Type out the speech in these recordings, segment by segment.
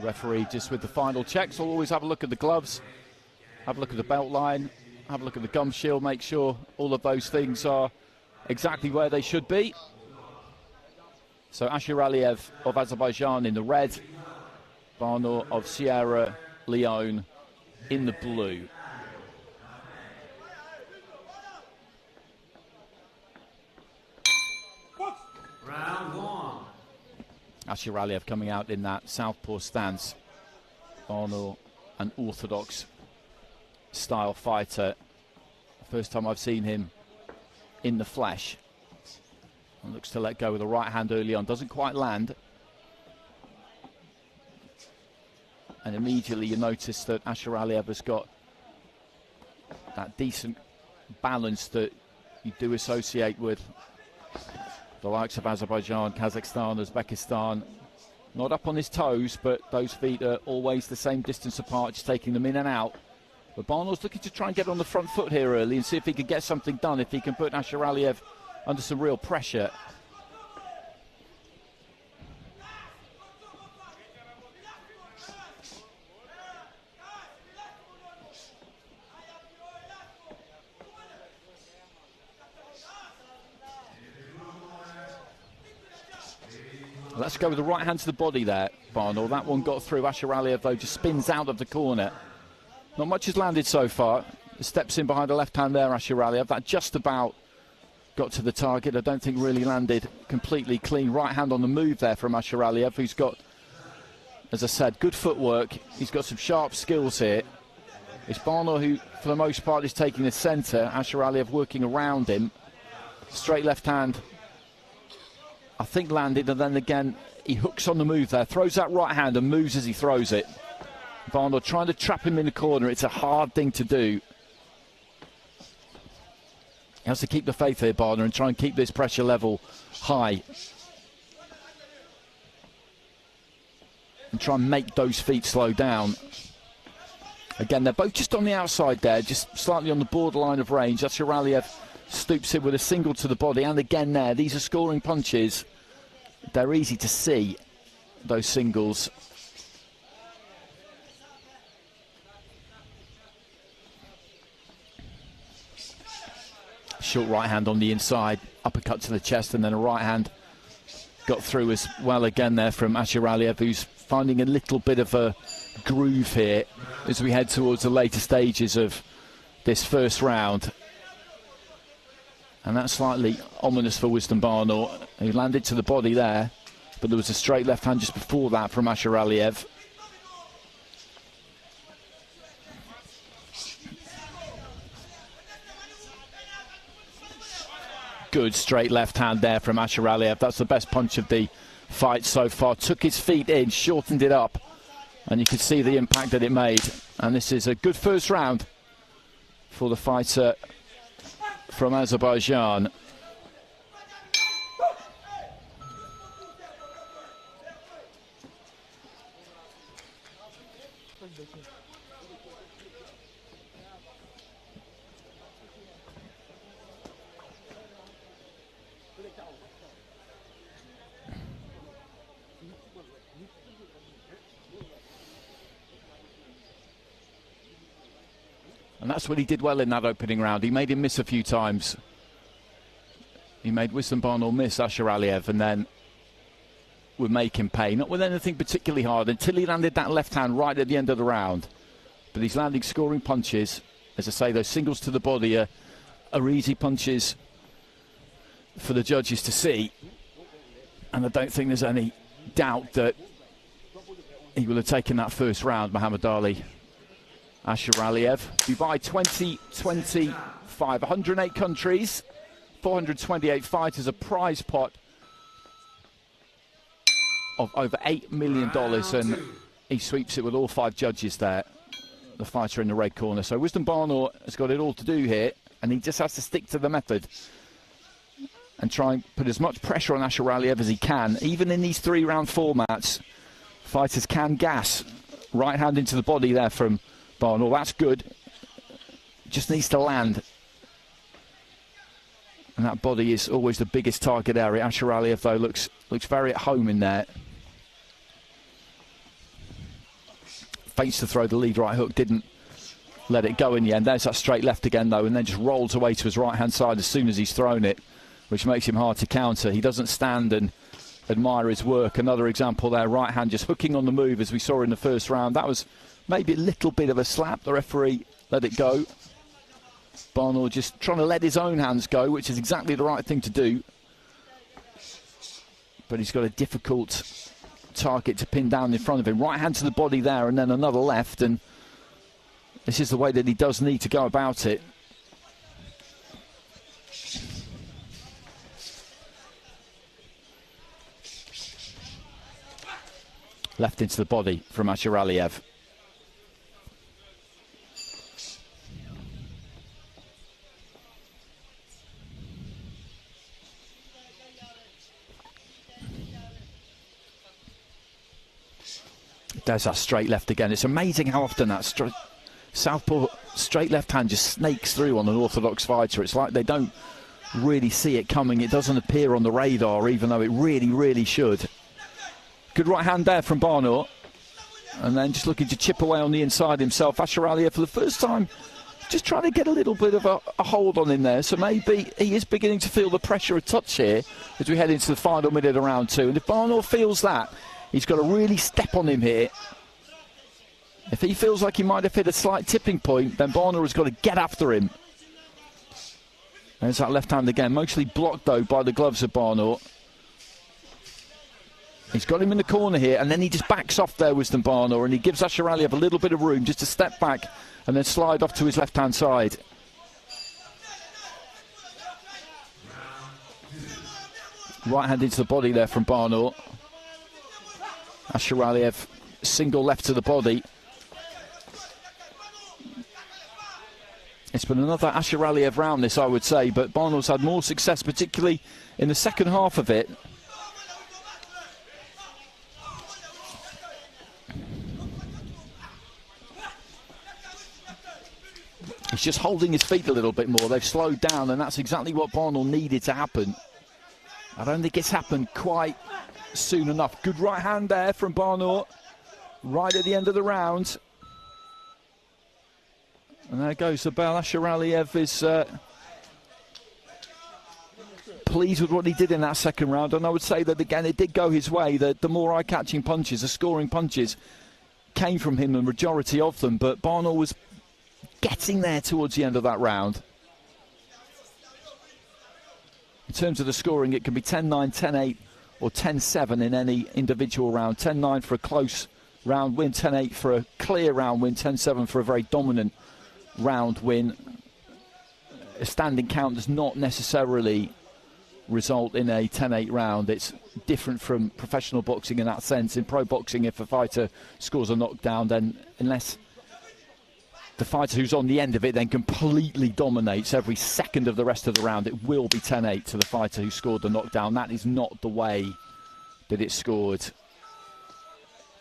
Referee just with the final checks. I'll always have a look at the gloves, have a look at the belt line, have a look at the gum shield, make sure all of those things are exactly where they should be. So Ashiraliyev of Azerbaijan in the red, Barnor of Sierra Leone in the blue. Round one. Ashiraliyev coming out in that southpaw stance. Barnor, an orthodox style fighter. First time I've seen him in the flesh. And looks to let go with the right hand early on. Doesn't quite land. And immediately you notice that Ashiraliyev has got that decent balance that you do associate with the likes of Azerbaijan, Kazakhstan, Uzbekistan. Not up on his toes, but those feet are always the same distance apart, just taking them in and out. But Barnor's looking to try and get on the front foot here early and see if he can get something done, if he can put Ashiraliyev under some real pressure. Let's go with the right hand to the body there, Barnor. That one got through. Ashiraliyev, though, just spins out of the corner. Not much has landed so far. Steps in behind the left hand there, Ashiraliyev. That just about got to the target. I don't think really landed completely clean. Right hand on the move there from Ashiraliyev, who's got, as I said, good footwork. He's got some sharp skills here. It's Barnor who, for the most part, is taking the centre. Ashiraliyev working around him. Straight left hand, I think, landed, and then again he hooks on the move there, throws that right hand and moves as he throws it. Barnor trying to trap him in the corner. It's a hard thing to do. He has to keep the faith here, Barnor, and try and keep this pressure level high and try and make those feet slow down. Again, they're both just on the outside there, just slightly on the borderline of range. Ashiraliyev stoops in with a single to the body, and again there, these are scoring punches. They're easy to see, those singles. Short right hand on the inside, uppercut to the chest, and then a right hand got through as well again there from Ashiraliyev, who's finding a little bit of a groove here as we head towards the later stages of this first round. And that's slightly ominous for Wisdom Barnor. He landed to the body there, but there was a straight left hand just before that from Ashiraliyev. Good straight left hand there from Ashiraliyev. That's the best punch of the fight so far. Took his feet in, shortened it up, and you could see the impact that it made. And this is a good first round for the fighter from Azerbaijan. And that's what he did well in that opening round. He made him miss a few times. He made Wisdom Barnor miss Ashiraliyev, and then would make him pay. Not with anything particularly hard until he landed that left hand right at the end of the round. But he's landing scoring punches. As I say, those singles to the body are easy punches for the judges to see. And I don't think there's any doubt that he will have taken that first round, Mahammadali. Ashiraliyev, Dubai 2025, 108 countries, 428 fighters, a prize pot of over $8 million, and he sweeps it with all 5 judges there, the fighter in the red corner. So Wisdom Barnor has got it all to do here, and he just has to stick to the method and try and put as much pressure on Ashiraliyev as he can. Even in these 3-round formats, fighters can gas. Right hand into the body there from Barnor. That's good. Just needs to land. And that body is always the biggest target area. Ashiraliyev, though, looks very at home in there. feints to throw the lead right hook, didn't let it go in the end. There's that straight left again though, and then just rolls away to his right hand side as soon as he's thrown it, which makes him hard to counter. He doesn't stand and admire his work. Another example there, right hand just hooking on the move as we saw in the first round. That was maybe a little bit of a slap. The referee let it go. Barnor just trying to let his own hands go, which is exactly the right thing to do. But he's got a difficult target to pin down in front of him. Right hand to the body there, and then another left, and this is the way that he does need to go about it. Left into the body from Ashiraliyev. There's that straight left again. It's amazing how often that southpaw straight left hand just snakes through on an orthodox fighter. It's like they don't really see it coming. It doesn't appear on the radar, even though it really, really should. Good right hand there from Barnor. And then just looking to chip away on the inside himself. Ashiraliyev for the first time just trying to get a little bit of a hold on him there. So maybe he is beginning to feel the pressure a touch here as we head into the final minute of round two. And if Barnor feels that, he's got to really step on him here. If he feels like he might have hit a slight tipping point, then Barnor has got to get after him. There's that left hand again, mostly blocked though by the gloves of Barnor. He's got him in the corner here, and then he just backs off there, Wisdom Barnor, and he gives Ashiraliyev a little bit of room just to step back and then slide off to his left-hand side. Right hand into the body there from Barnor. Ashiraliyev, single left to the body. It's been another Ashiraliyev round this, I would say, but Barnor's had more success, particularly in the second half of it. He's just holding his feet a little bit more. They've slowed down, and that's exactly what Barnor needed to happen. I don't think it's happened quite soon enough. Good right hand there from Barnor, right at the end of the round. And there goes the bell. Ashiraliyev is pleased with what he did in that second round. And I would say that, again, it did go his way. The more eye-catching punches, the scoring punches, came from him, the majority of them. But Barnor was getting there towards the end of that round. In terms of the scoring, it can be 10-9, 10-8 or 10-7 in any individual round. 10-9 for a close round win, 10-8 for a clear round win, 10-7 for a very dominant round win. A standing count does not necessarily result in a 10-8 round. It's different from professional boxing in that sense. In pro boxing, if a fighter scores a knockdown, then unless the fighter who's on the end of it then completely dominates every second of the rest of the round, it will be 10-8 to the fighter who scored the knockdown. That is not the way that it's scored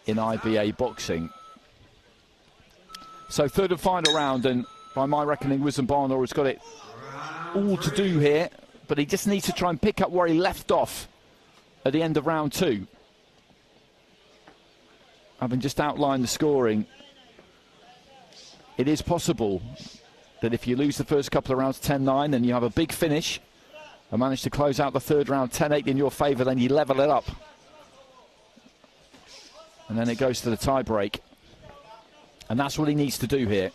in IBA boxing. So third and final round, and by my reckoning, Wisdom Barnor has got it all to do here, but he just needs to try and pick up where he left off at the end of round two. Having just outlined the scoring, it is possible that if you lose the first couple of rounds 10-9 and you have a big finish and manage to close out the third round 10-8 in your favour, then you level it up. And then it goes to the tie break. And that's what he needs to do here.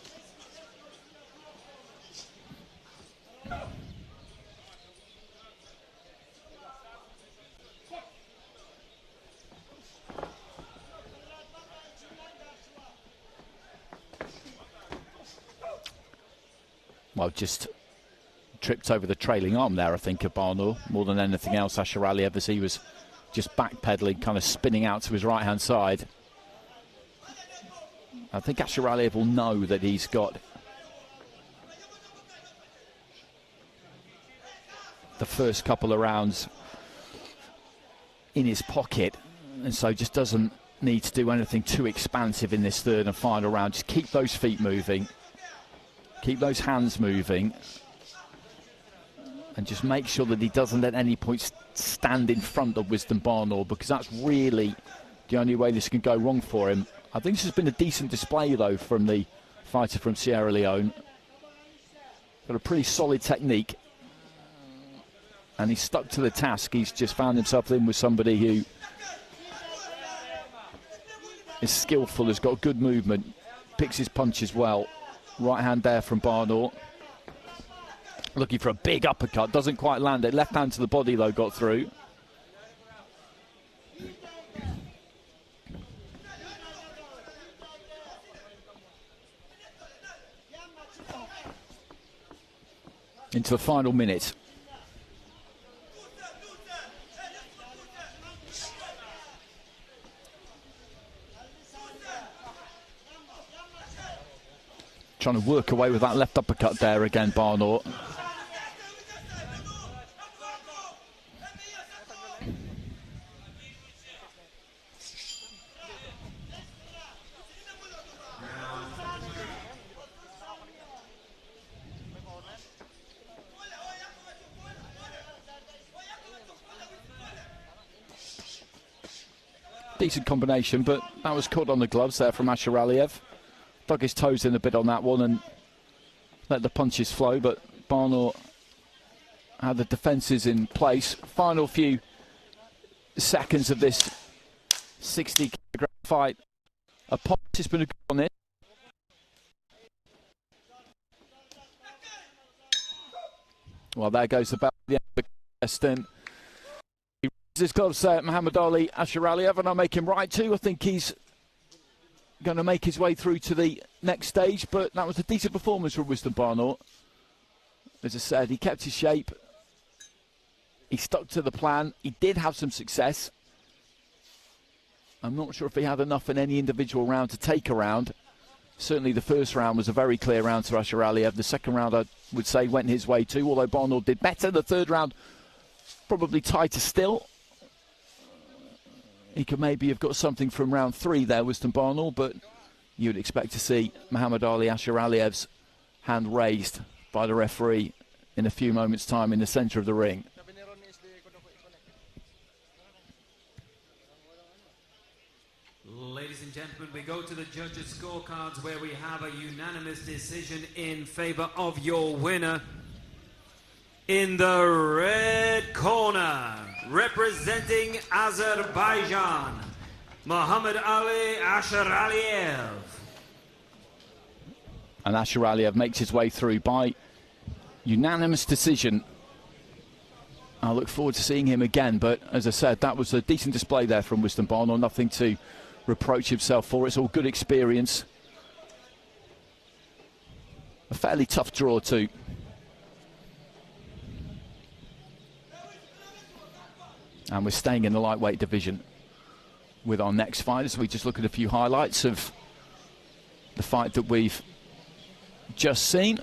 Well, just tripped over the trailing arm there, I think, of Barnor, more than anything else. Ashiraliyev, as he was just backpedaling, kind of spinning out to his right-hand side. I think Ashiraliyev will know that he's got the first couple of rounds in his pocket, and so just doesn't need to do anything too expansive in this third and final round. Just keep those feet moving. Keep those hands moving, and just make sure that he doesn't at any point stand in front of Wisdom Barnor, because that's really the only way this can go wrong for him. I think this has been a decent display, though, from the fighter from Sierra Leone. Got a pretty solid technique. And he's stuck to the task. He's just found himself in with somebody who is skillful, has got good movement, picks his punches well. Right hand there from Barnor. Looking for a big uppercut, doesn't quite land it. Left hand to the body, though, got through. Into the final minute. Trying to work away with that left uppercut there again, Barnor. Decent combination, but that was caught on the gloves there from Ashiraliyev. Dug his toes in a bit on that one and let the punches flow, but Barnor had the defences in place. Final few seconds of this 60-kilogram fight. A punch has been a good on it. Well, there goes the bell at the end of the contest, and he raises his gloves there, Mahammadali, Ashiraliyev, and I'll make him right too. I think he's going to make his way through to the next stage, but that was a decent performance from Wisdom Barnor. As I said, he kept his shape, he stuck to the plan, he did have some success. I'm not sure if he had enough in any individual round to take a round. Certainly the first round was a very clear round to Ashiraliyev. The second round, I would say, went his way too, although Barnor did better. The third round, probably tighter still. He could maybe have got something from round 3 there, Wisdom Barnor, but you'd expect to see Mahammadali Ashiraliyev's hand raised by the referee in a few moments' time in the centre of the ring. Ladies and gentlemen, we go to the judges' scorecards where we have a unanimous decision in favour of your winner. In the red corner, representing Azerbaijan, Mahammadali Ashiraliyev. And Ashiraliyev makes his way through by unanimous decision. I look forward to seeing him again, but as I said, that was a decent display there from Wisdom Barnor. Nothing to reproach himself for. It's all good experience. A fairly tough draw too. And we're staying in the lightweight division with our next fight as we just look at a few highlights of the fight that we've just seen.